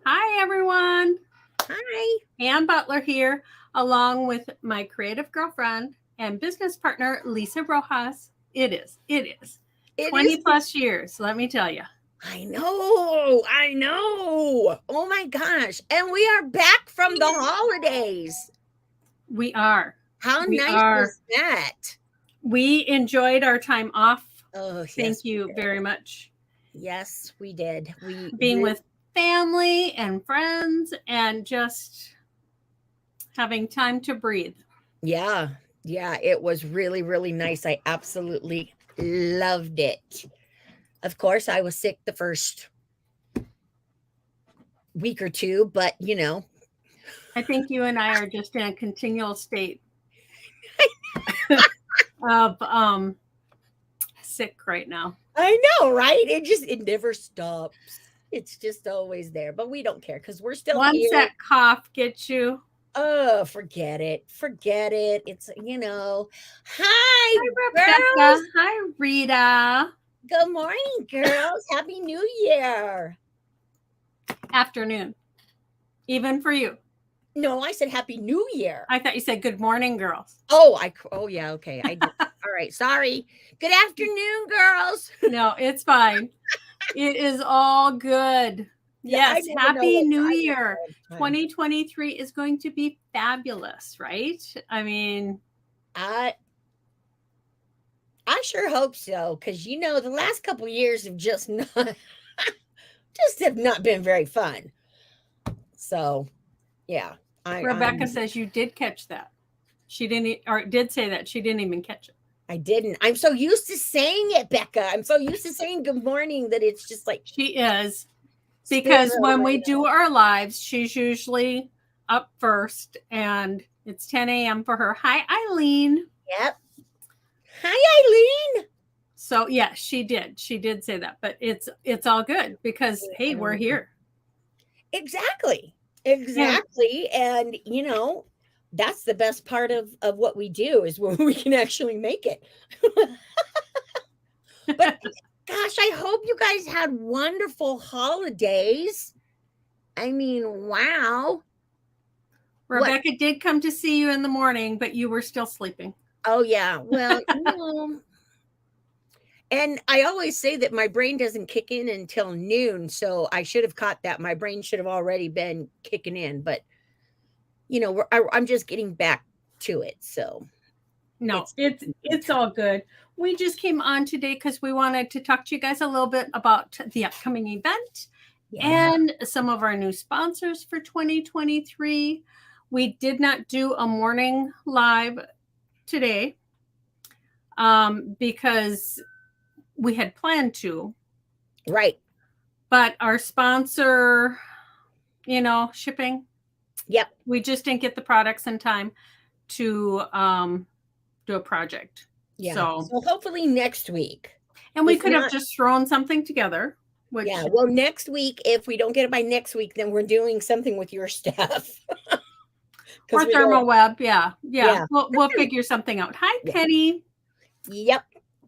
Hi, everyone. Hi. Ann Butler here, along with my creative girlfriend and business partner, Lisa Rojas. It is. It 20 is. plus years, let me tell you. I know. I know. Oh my gosh. And we are back from the holidays. We are. How We nice are. was that? We enjoyed our time off. Oh, Thank yes. you very much. Yes, we did. Being with family and friends and just having time to breathe. Yeah. Yeah, it was really, really nice. I absolutely loved it. Of course, I was sick the first week or two, but I think you and I are just in a continual state of sick right now. I know, right? It never stops. It's just always there, but we don't care because we're still Once here. that cough gets you, Oh, forget it. Forget it. Hi, hi, Rebecca. girls. Hi, Rita. Good morning, girls. Happy New Year. Afternoon, even for you. No, I said Happy New Year. I thought you said good morning, girls. Oh, yeah, okay. I did. All right, sorry. Good afternoon, girls. No, it's fine. It is all good. Yeah, I Yes, never know Happy what New time it is Year. all the time. 2023 is going to be fabulous, right? I mean, I I sure hope so, because the last couple years have just not just have not been very fun. So yeah, Rebecca says you did catch that. She didn't, or did say that. She didn't even catch it. I didn't. I'm so used to saying it, Becca. I'm so used to saying good morning that it's just like She is. spills Because when over. we do our lives, she's usually up first and it's 10 a.m. for her. Hi, Eileen. Yep. Hi, Eileen. So yeah, she did. She did say that, but it's all good because hey, we're here. Exactly. And Exactly. And that's the best part of what we do is when we can actually make it. But gosh, I hope you guys had wonderful holidays. I mean, wow. What? Rebecca did come to see you in the morning, but you were still sleeping. Oh yeah. Well, and I always say that my brain doesn't kick in until noon, so I should have caught that. My brain should have already been kicking in, but I'm just getting back to it. So No, it's it's all good. We just came on today because we wanted to talk to you guys a little bit about the upcoming event yeah. and some of our new sponsors for 2023. We did not do a morning live today because we had planned to, Right. but our sponsor, shipping, Yep. we just didn't get the products in time to do a project. Yeah. So, So hopefully next week. and we If could have not, just thrown something together, yeah. which Well, next week, if we don't get it by next week, then we're doing something with your stuff. Because or we don't. thermal web. Yeah. Yeah. We'll figure something out. Hi, Yeah. Penny. Yep.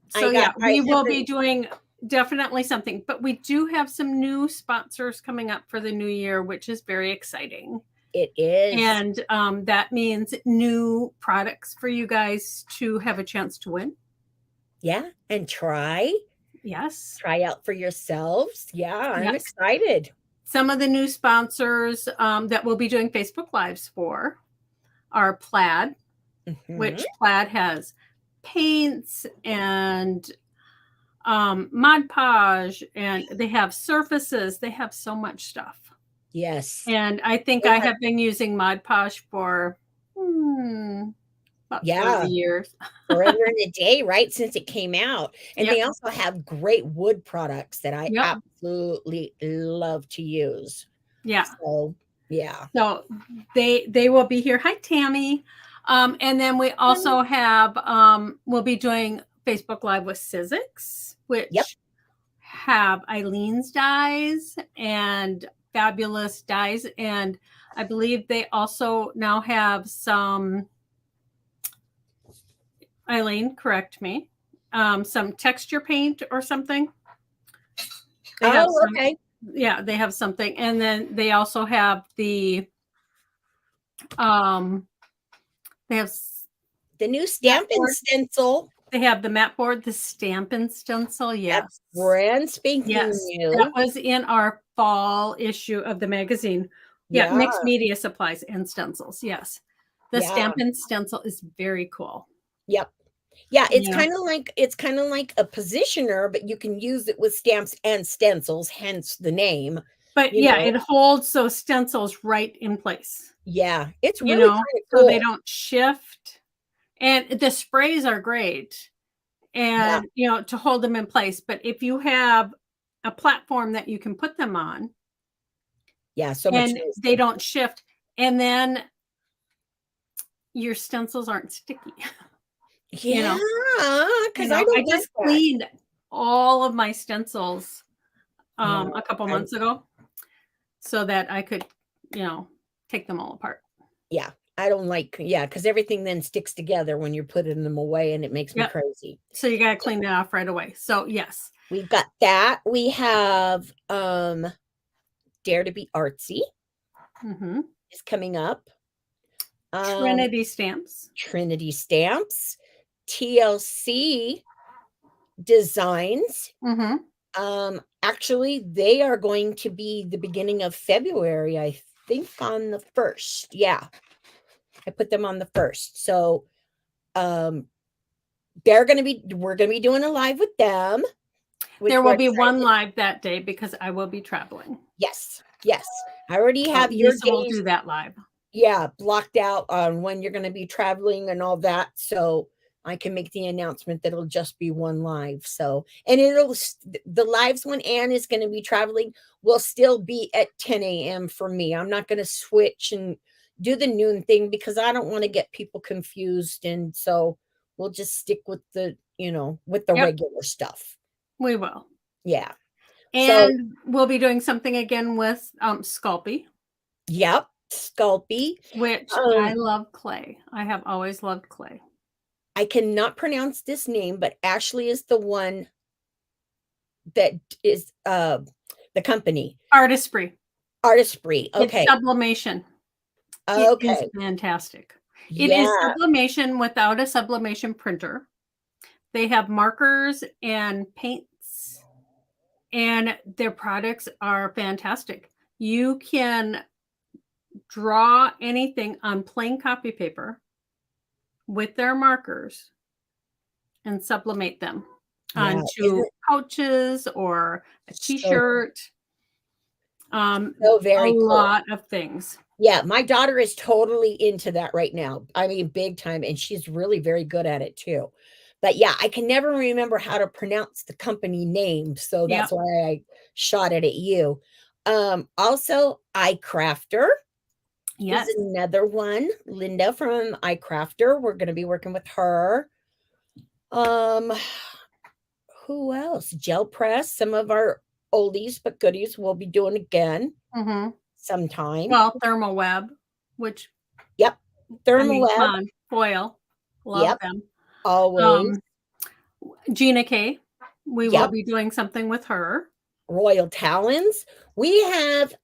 So I we have will be to. doing definitely something, but we do have some new sponsors coming up for the new year, which is very exciting. It is. And that means new products for you guys to have a chance to win. Yeah. And Yes. try out for yourselves. Yeah. I'm Yes. excited. Some of the new sponsors that we'll be doing Facebook Lives for are Plaid, Mhm. which Plaid has paints and Mod Podge, and they have surfaces. They have so much stuff. Yes. And I think They I have. have been using Mod Podge for about 30 Yeah. years. Forever and a day, right? Since it came out. And Yep. they also have great wood products that I Yep. absolutely love to use. Yeah. So, yeah. So they will be here. Hi, Tammy. And then we also have we'll be doing Facebook Live with Sizzix, Yep. which have Eileen's dies and fabulous dies, and I believe they also now have some. Eileen, correct me. Some texture paint or something. They have Oh, some okay. Yeah, they have something. And then they also have they have The new Stampin' board. stencil. They have the mat board, the Stampin' stencil. That's Yes. brand spanking Yes. new. That was in our fall issue of the magazine. Yeah, Yeah. mixed media supplies and stencils. Yes. The Yeah. Stampin' stencil is very cool. Yep. Yeah, it's Yeah. kind of like a positioner, but you can use it with stamps and stencils, hence the name. But You yeah, know? it holds those stencils right in place, Yeah, it's you really know, kind of so they cool. don't shift. And the sprays are great Yeah, and, to hold them in place. But if you have a platform that you can put them on yeah, so much and they nicer. don't shift, and then your stencils aren't sticky. You Yeah, know, because I I don't like just that. cleaned all of my stencils Yeah, a couple I months ago so that I could, take them all apart. yeah, I don't like because everything then sticks together when you're putting them away, and it makes me Yep. crazy. So you gotta clean that off right away. So yes. We've got that. We have, Dare to Be Artsy Hmm. is coming up. Trinity stamps. Trinity Stamps, TLC Designs. Hmm. Actually, they are going to be the beginning of February, I think on the 1st. Yeah. I put them on the 1st. So, we're going to be doing a live with them, which There we're will be one excited. live that day because I will be traveling. Yes. Yes. I already So have your Lisa will days, do that live. yeah, blocked out on when you're going to be traveling and all that. So I can make the announcement that it'll just be one live. So, and the lives when Anne is going to be traveling will still be at 10 a.m. for me. I'm not going to switch and do the noon thing because I don't want to get people confused. And so we'll just stick with with the Yep, regular stuff. we will. Yeah. So, And we'll be doing something again with Sculpey, yep. Sculpey. which I Um, love clay. I have always loved clay. I cannot pronounce this name, but Ashley is the one that is the company. Artistry. Artistry. It's Okay. sublimation. It is Okay. fantastic. It is Yeah. sublimation without a sublimation printer. They have markers and paints, and their products are fantastic. You can draw anything on plain copy paper with their markers and sublimate them Yeah. onto Isn't pouches or a so t-shirt, so a very cool. lot of things. Yeah, my daughter is totally into that right now. I mean, big time, and she's really very good at it too. But yeah, I can never remember how to pronounce the company name, so Yep. that's why I shot it at you. Also, iCrafter Yes. is another one. Linda from iCrafter. We're going to be working with her. Who else? Gel Press. Some of our oldies but goodies we'll be doing again Hmm. sometime. Well, Thermal Web, which Yep. I Thermal mean, come Web. on, foil, love Yep. them. Always. Gina K, we will Yep. be doing something with her. Royal Talons. We have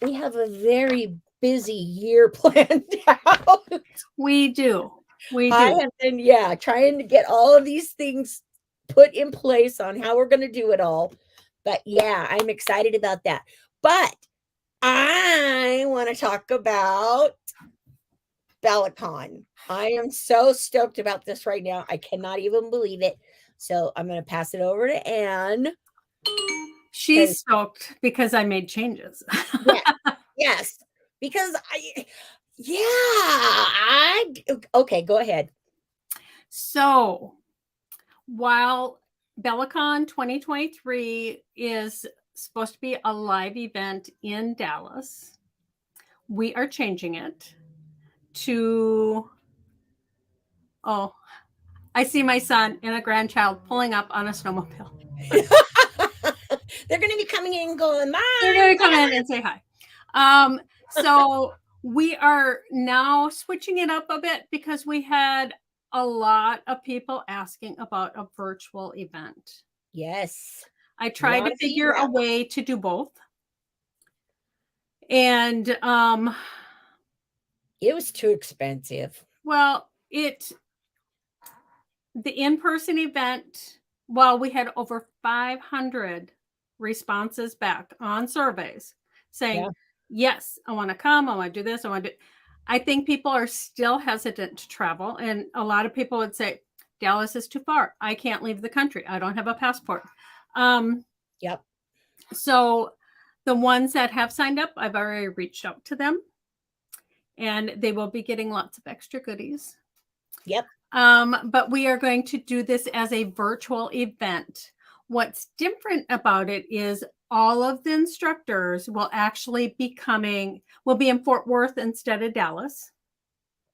a very busy year planned out. We do. We I do. have been, trying to get all of these things put in place on how we're going to do it all. But yeah, I'm excited about that. But I want to talk about Bellicon. I am so stoked about this right now. I cannot even believe it. So I'm going to pass it over to Anne. She's stoked because I made changes. Yes, because okay, go ahead. So while Bellicon 2023 is supposed to be a live event in Dallas, we are changing it to, I see my son and a grandchild pulling up on a snowmobile. They're going to be coming in going, Mom, they're going to come in and say hi. So we are now switching it up a bit because we had a lot of people asking about a virtual event. Yes. I tried Not to if you figure a have. way to do both. And It was too expensive. well, the in-person event, well, we had over 500 responses back on surveys saying, Yeah. yes, I want to come, I want to do this, I want to do. I think people are still hesitant to travel. And a lot of people would say, Dallas is too far. I can't leave the country. I don't have a passport. Yep. So the ones that have signed up, I've already reached out to them and they will be getting lots of extra goodies. Yep. But we are going to do this as a virtual event. What's different about it is all of the instructors will actually will be in Fort Worth instead of Dallas.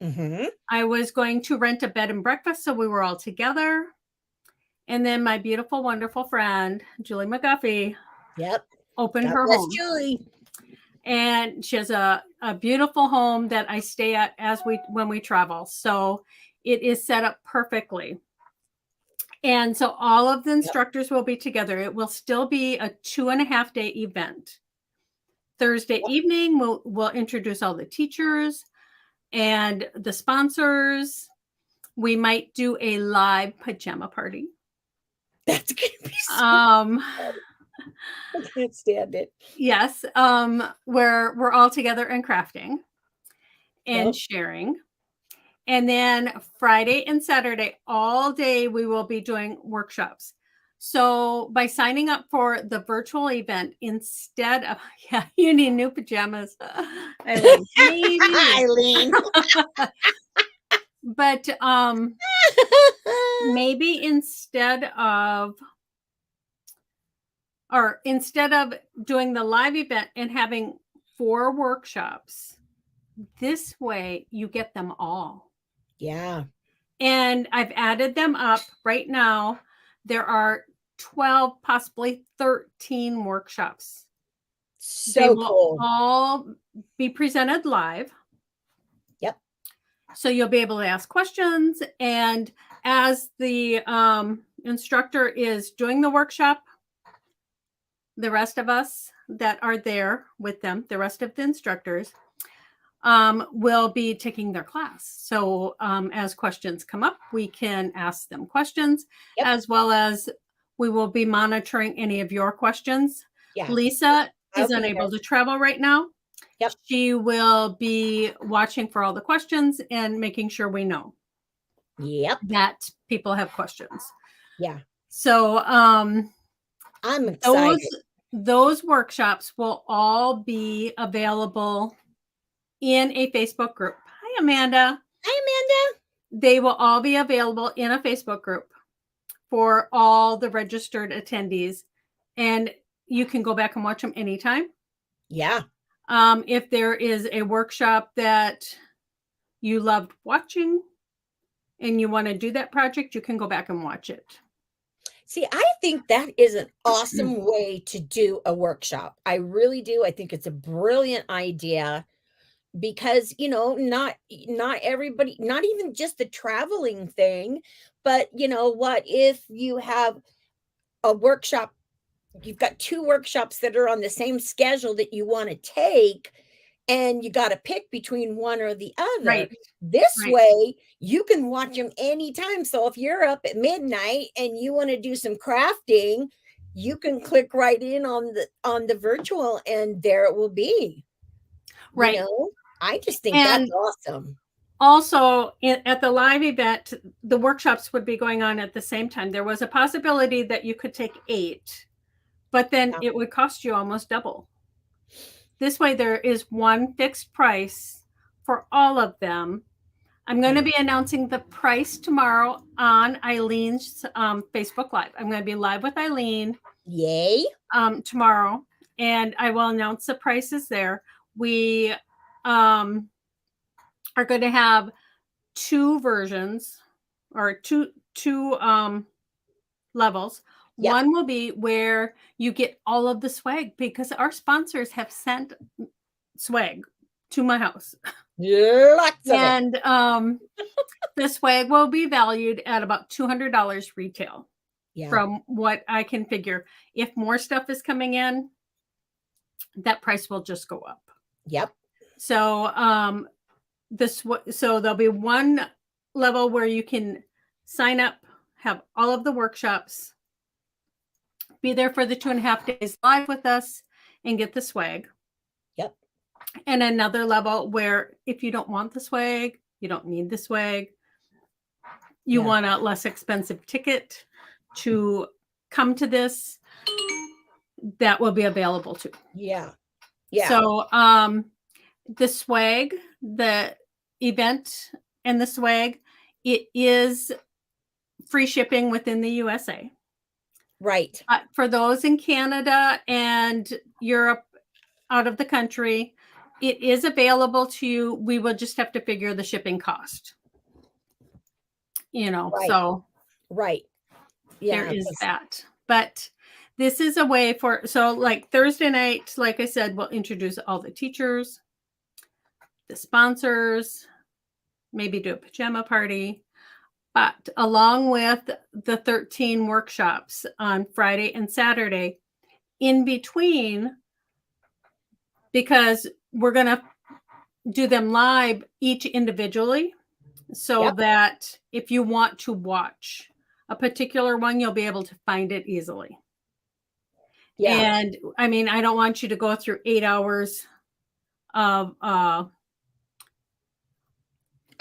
Mm-hmm. I was going to rent a bed and breakfast so we were all together. And then my beautiful, wonderful friend, Julie McGuffey, Yep. opened God her bless home. Julie. And she has a beautiful home that I stay at when we travel. So it is set up perfectly. And so all of the instructors will be together. It will still be a 2.5-day event. Thursday evening, we'll introduce all the teachers and the sponsors. We might do a live pajama party. That's gonna be so I can't stand it. Yes, where we're all together and crafting and sharing. And then Friday and Saturday, all day, we will be doing workshops. So by signing up for the virtual event, instead of, yeah, you need new pajamas. Eileen. Eileen. But maybe instead of doing the live event and having 4 workshops, this way you get them all. Yeah. And I've added them up right now. There are 12, possibly 13 workshops. They So will cool. all be presented live. Yep. So you'll be able to ask questions. And as the instructor is doing the workshop, the rest of us that are there with them, the rest of the instructors, will be taking their class. So as questions come up, we can ask them questions, as well as we will be monitoring any of your questions. Yeah. Lisa is unable to travel right now. Yep. She will be watching for all the questions and making sure we know that people have questions. Yeah. So I'm excited. Those workshops will all be available in a Facebook group. Hi, Amanda. Hi, Amanda. They will all be available in a Facebook group for all the registered attendees. And you can go back and watch them anytime. Yeah. If there is a workshop that you loved watching and you want to do that project, you can go back and watch it. See, I think that is an awesome way to do a workshop. I really do. I think it's a brilliant idea because, not everybody, not even just the traveling thing, but what if you have a workshop, you've got 2 workshops that are on the same schedule that you want to take, and you got to pick between one or the other. Right. This way, you can watch them anytime. So if you're up at midnight and you want to do some crafting, you can click right in on the virtual, and there it will be. Right. I just think that's awesome. Also, at the live event, the workshops would be going on at the same time. There was a possibility that you could take 8, but then it would cost you almost double. This way, there is one fixed price for all of them. I'm going to be announcing the price tomorrow on Eileen's Facebook Live. I'm going to be live with Eileen. Yay. Tomorrow, and I will announce the prices there. We are going to have 2 versions or two levels. Yep. One will be where you get all of the swag because our sponsors have sent swag to my house. Lots of it. The swag will be valued at about $200 retail. Yeah. from what I can figure. If more stuff is coming in, that price will just go up. Yep. So so there'll be one level where you can sign up, have all of the workshops, be there for the 2.5 days live with us, and get the swag. Yep. And another level where if you don't want the swag, you don't need the swag, you Yeah. want a less expensive ticket to come to this, that will be available too. Yeah. Yeah. So the swag, the event and the swag, it is free shipping within the USA. Right. For those in Canada and Europe, out of the country, it is available to you. We will just have to figure the shipping cost. Right. So Right. Yeah. there is that. But this is a way for, so like Thursday night, like I said, we'll introduce all the teachers, the sponsors, maybe do a pajama party. But along with the 13 workshops on Friday and Saturday, in between, because we're going to do them live each individually, so Yep. that if you want to watch a particular one, you'll be able to find it easily. Yeah. And I mean, I don't want you to go through 8 hours of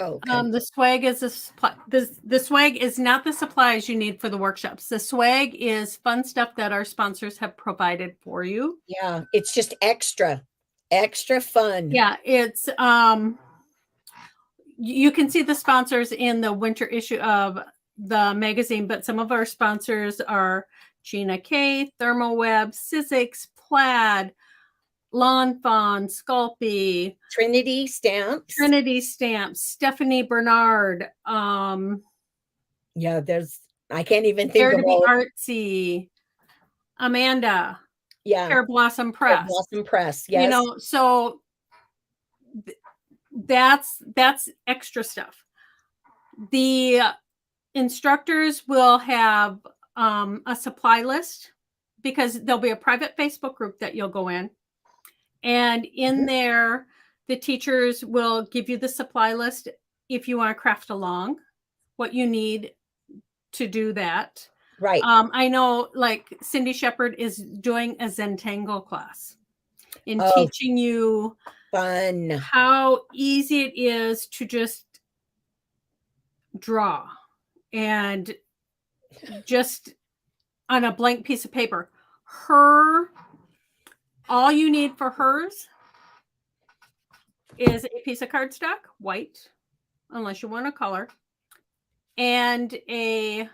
Okay. the swag is a supply. The swag is not the supplies you need for the workshops. The swag is fun stuff that our sponsors have provided for you. Yeah. It's just extra fun. Yeah, it's you can see the sponsors in the winter issue of the magazine, but some of our sponsors are Gina K, ThermoWeb, Sizzix, Plaid, Lawn Fawn, Sculpey, Trinity Stamps. Stephanie Bernard, Yeah, I can't even think Dare of to Be all. Artsy, Amanda, Yeah. Pear Blossom Pear Press. Blossom Press. Yes. So that's extra stuff. The instructors will have a supply list, because there'll be a private Facebook group that you'll go in, and in there the teachers will give you the supply list if you want to craft along what you need to do that. Right. I know like Cindy Shepard is doing a Zentangle class in teaching you fun how easy it is to just draw and just on a blank piece of paper. All you need for hers is a piece of cardstock, white, unless you want a color, and a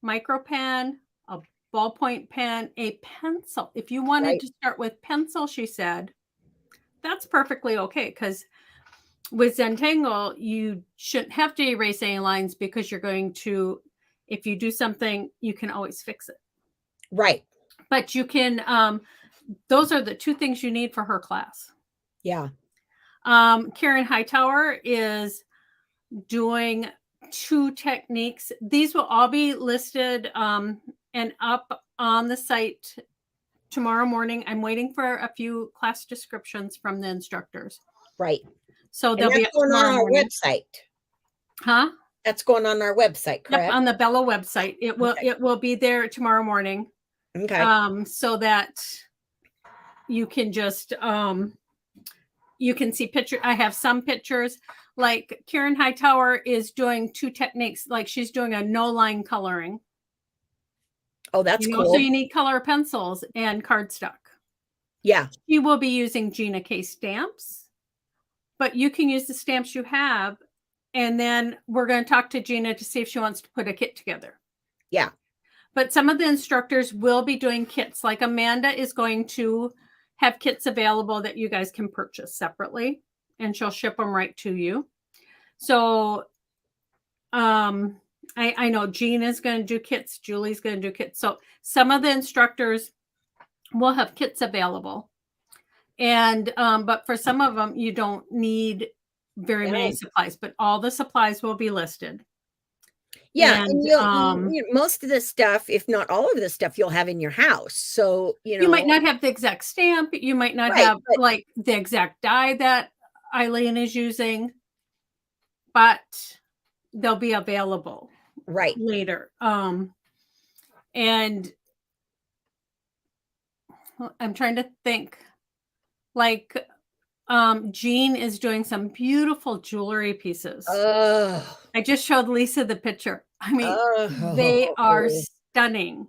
micro pen, a ballpoint pen, a pencil. If you wanted to start with pencil, she said, that's perfectly okay, because with Zentangle, you shouldn't have to erase any lines, because you're going to, if you do something, you can always fix it. Right. But you can, those are the two things you need for her class. Yeah. Karen Hightower is doing 2 techniques. These will all be listed and up on the site tomorrow morning. I'm waiting for a few class descriptions from the instructors. Right. So they'll be going on our website. Huh? That's going on our website, correct? Yep, on the Bella website. It will be there tomorrow morning. Okay. So that you can just you can see picture. I have some pictures. Like Karen Hightower is doing 2 techniques. Like she's doing a no line coloring. Oh, that's cool. So you need color pencils and cardstock. Yeah. You will be using Gina K stamps, but you can use the stamps you have. And then we're going to talk to Gina to see if she wants to put a kit together. Yeah. But some of the instructors will be doing kits. Like Amanda is going to have kits available that you guys can purchase separately, and she'll ship them right to you. So I know Gina's going to do kits. Julie's going to do kits. So some of the instructors will have kits available. And but for some of them, you don't need very many supplies, but all the supplies will be listed. Yeah, And and most of the stuff, if not all of the stuff, you'll have in your house. So, you might not have the exact stamp, you might not right, have but like the exact die that Eileen is using, but they'll be available right. later. And I'm trying to think, like, Jean is doing some beautiful jewelry pieces. Oh, I just showed Lisa the picture. I mean, they are oh, stunning.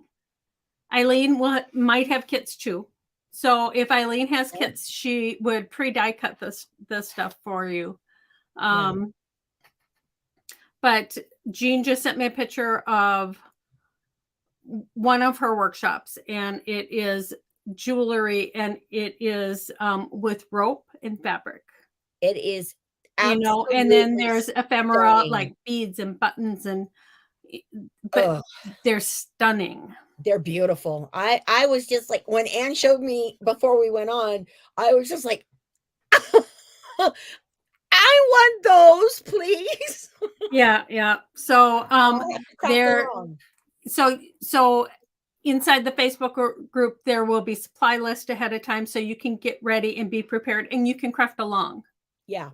Eileen might have kits too. So if Eileen has kits, she would pre-die cut this stuff for you. yeah. But Jean just sent me a picture of one of her workshops, and it is jewelry, and it is with rope and fabric. It is And then absolutely there's ephemera stunning. like beads and buttons, but Ugh, they're stunning. they're beautiful. I was just like, when Anne showed me before we went on, I was just like, I want those, please. Yeah. So I'll have to crack they're along. so inside the Facebook group there will be supply list ahead of time, so you can get ready and be prepared, and you can craft along. Yeah.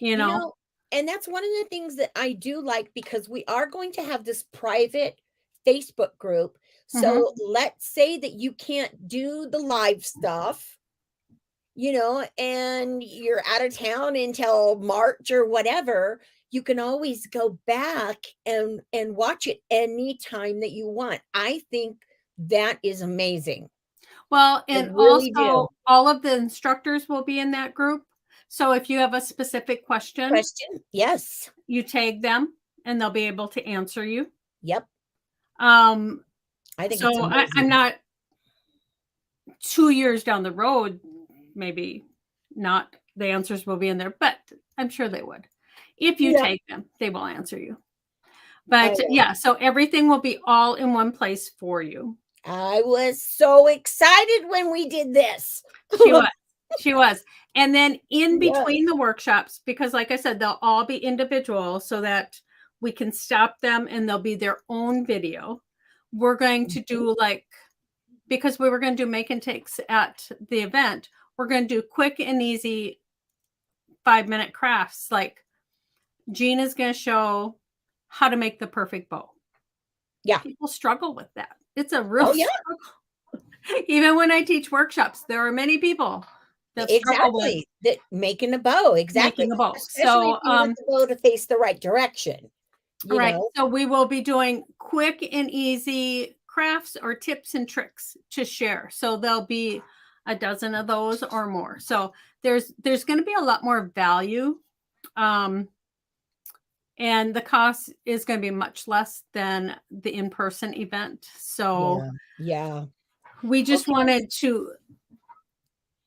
You You know. know, and that's one of the things that I do like, because we are going to have this private Facebook group. Mhm. So let's say that you can't do the live stuff, and you're out of town until March or whatever. You can always go back and watch it anytime that you want. I think that is amazing. Well, I and really do. also all of the instructors will be in that group. So if you have a specific question, Question? Yes. you tag them and they'll be able to answer you. Yep. Um, I think so it's I'm amazing. not 2 years down the road, maybe not the answers will be in there, but I'm sure they would. If you Yep. take them, they will answer you. I But know. yeah, so everything will be all in one place for you. I was so excited when we did this. She was. She was. And then in Yeah. between the workshops, because like I said, they'll all be individual so that we can stop them and they'll be their own video. We're going to do because we were going to do make and takes at the event, we're going to do quick and easy 5-minute crafts. Like Jean is going to show how to make the perfect bow. Yeah. People struggle with that. It's a real Oh, yeah. struggle. Even when I teach workshops, there are many people that struggle with Exactly. That making a bow. Exactly. making a bow. Especially if So, you want the bow to face the right direction. right. So we will be doing quick and easy crafts or tips and tricks to share. So there'll be a dozen of those or more. So there's going to be a lot more value. And the cost is going to be much less than the in-person event. So Yeah. Yeah. we just Okay. wanted to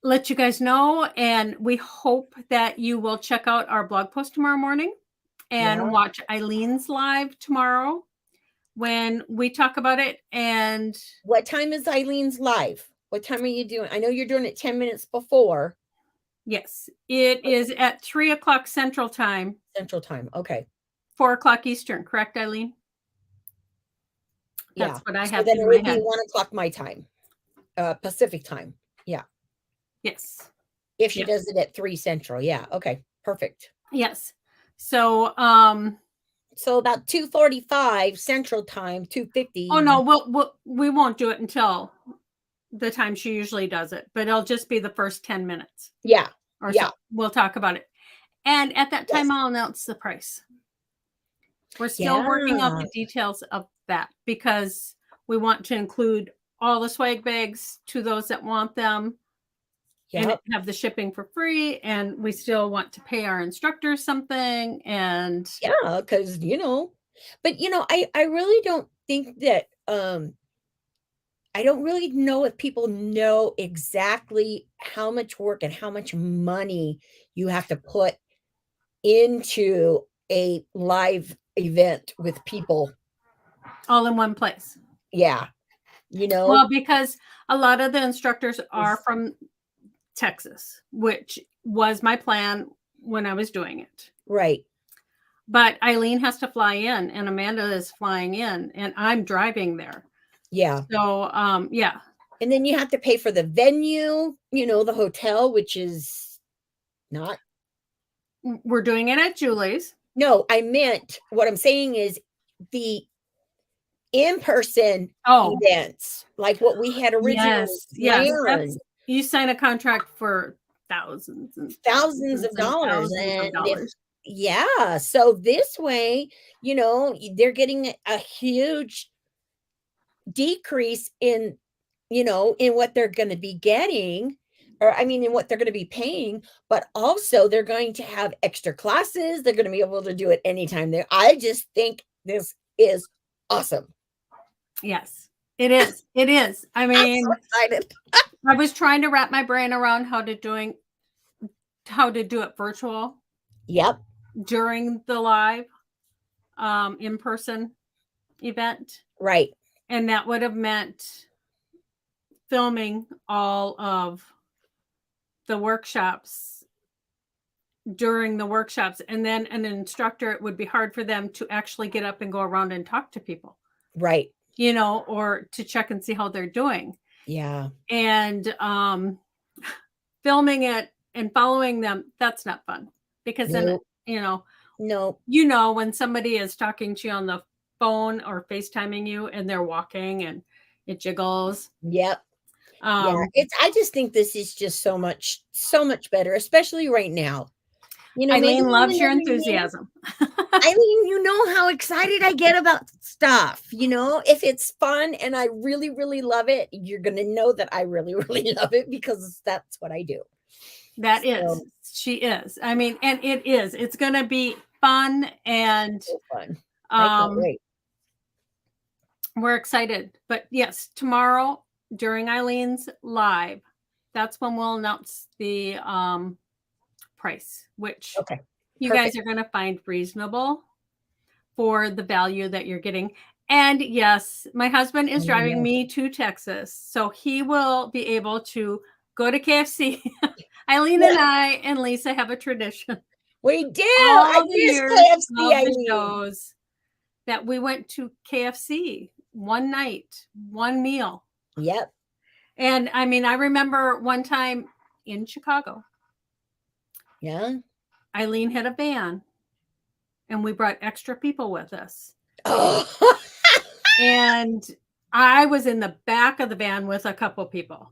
let you guys know, and we hope that you will check out our blog post tomorrow morning Yeah. and watch Eileen's live tomorrow when we talk about it. And What time is Eileen's live? What time are you doing? I know you're doing it 10 minutes before yes, it is at 3:00 Central Time, Central Time. Okay. 4:00 Eastern. Correct, Eileen? Yeah. That's what I So have then it in my would be head. 1:00 my time, Pacific time. Yeah. Yes. If she Yeah. does it at 3 Central. Yeah. Okay. Perfect. Yes. So, So about 2:45 Central Time, oh 2:50. no, we won't do it until the time she usually does it, but it'll just be the first 10 minutes Yeah. or Yeah. so. We'll talk about it. And at that time, Yes. I'll announce the price. We're still working out Yeah. the details of that because we want to include all the swag bags to those that want them and Yep. have the shipping for free. And we still want to pay our instructors something. And Yeah, because but I really don't think that I don't really know if people know exactly how much work and how much money you have to put into a live event with people. all in one place. Yeah. Well, because a lot of the instructors are Is- from Texas, which was my plan when I was doing it. Right. But Eileen has to fly in, and Amanda is flying in, and I'm driving there. Yeah. So, yeah. And then you have to pay for the venue, the hotel, which is not. We're doing it at Julie's. No, I meant what I'm saying is the in-person events, like what we had originally planned. You sign a contract for thousands and thousands of dollars. Yeah. So this way, they're getting a huge decrease in what they're going to be getting, or in what they're going to be paying, but also they're going to have extra classes. They're going to be able to do it anytime there. I just think this is awesome. Yes, it is. It is. I mean, I'm so excited. I was trying to wrap my brain around how to do it virtual. Yep. During the live in-person event. Right. And that would have meant filming all of the workshops during the workshops. And then an instructor, it would be hard for them to actually get up and go around and talk to people. Right. Or to check and see how they're doing. Yeah. And filming it and following them, that's not fun. Because then, no. When somebody is talking to you on the phone or FaceTiming you and they're walking and it jiggles. Yep. I just think this is just so much better, especially right now. Eileen loves your enthusiasm. Eileen, you know how excited I get about stuff. If it's fun and I really, really love it, you're going to know that I really, really love it because that's what I do. She is. And it is. It's going to be fun and so fun. I can't wait. We're excited. But yes, tomorrow during Eileen's live, that's when we'll announce the price, which you guys are going to find reasonable for the value that you're getting. And yes, my husband is driving me to Texas, so he will be able to go to KFC. Eileen and I and Lisa have a tradition. We do. I miss KFC. Shows that we went to KFC one night, one meal. Yep. And I remember one time in Chicago. Yeah. Eileen had a van and we brought extra people with us. Oh. And I was in the back of the van with a couple people.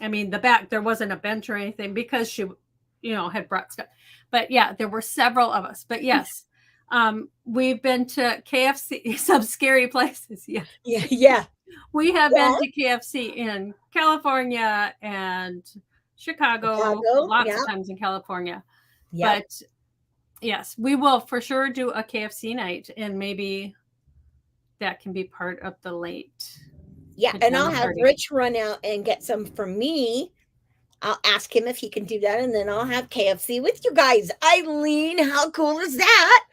The back, there wasn't a bench or anything because she, had brought stuff. But yeah, there were several of us. But yes, we've been to KFC, some scary places. Yeah. Yeah. We have been to KFC in California and Chicago. Lots of times in California. Yep. But yes, we will for sure do a KFC night, and maybe that can be part of the late. Yeah, and I'll have Rich run out and get some from me. I'll ask him if he can do that, and then I'll have KFC with you guys. Eileen, how cool is that?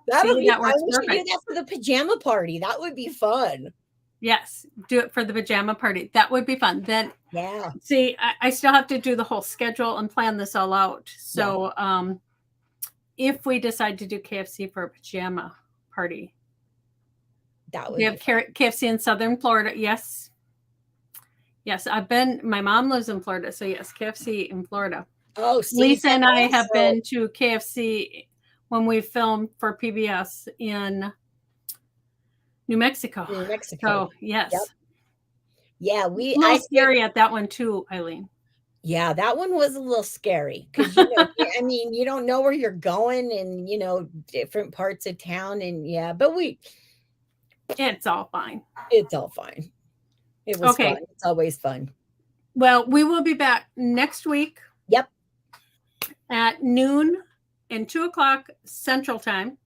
That'll be fun. We should do that for the pajama party. That would be fun. Yes, do it for the pajama party. That would be fun. Then, yeah. See, I still have to do the whole schedule and plan this all out. So, if we decide to do KFC for a pajama party, that would we have KFC in Southern Florida. Yes, my mom lives in Florida, so yes, KFC in Florida. Oh, Lisa and I have been to KFC when we filmed for PBS in New Mexico. So yes. Yep. Yeah, a little scary at that one too, Eileen. Yeah, that one was a little scary because you don't know where you're going, and different parts of town, and but it's all fine. It's all fine. It was fun. It's always fun. Well, we will be back next week. Yep. At noon and 2:00 Central Time,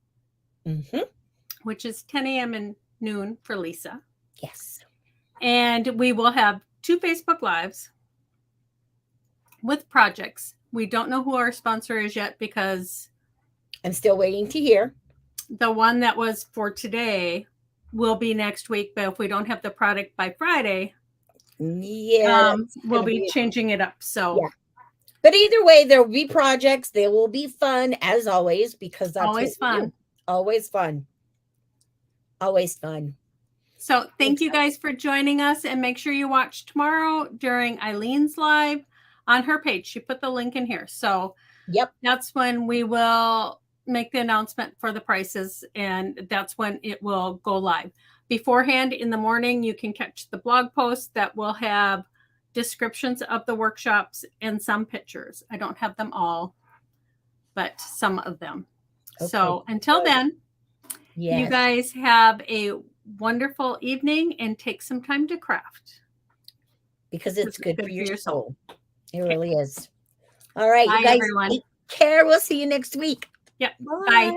which is 10 a.m. and noon for Lisa. Yes. And we will have 2 Facebook Lives with projects. We don't know who our sponsor is yet because I'm still waiting to hear. The one that was for today will be next week, but if we don't have the product by Friday, we'll be changing it up. So But either way, there will be projects. They will be fun as always, because that's Always what we do. fun. Always fun. Always fun. So thank you guys for joining us, and make sure you watch tomorrow during Eileen's live on her page. She put the link in here. So Yep. that's when we will make the announcement for the prices, and that's when it will go live. Beforehand, in the morning, you can catch the blog post that will have descriptions of the workshops and some pictures. I don't have them all, but some of them. Okay. So until then, Yes. you guys have a wonderful evening and take some time to craft. Because it's good for your soul. It really is. All right, Bye, you guys everyone. take care. We'll see you next week. Yep. Bye.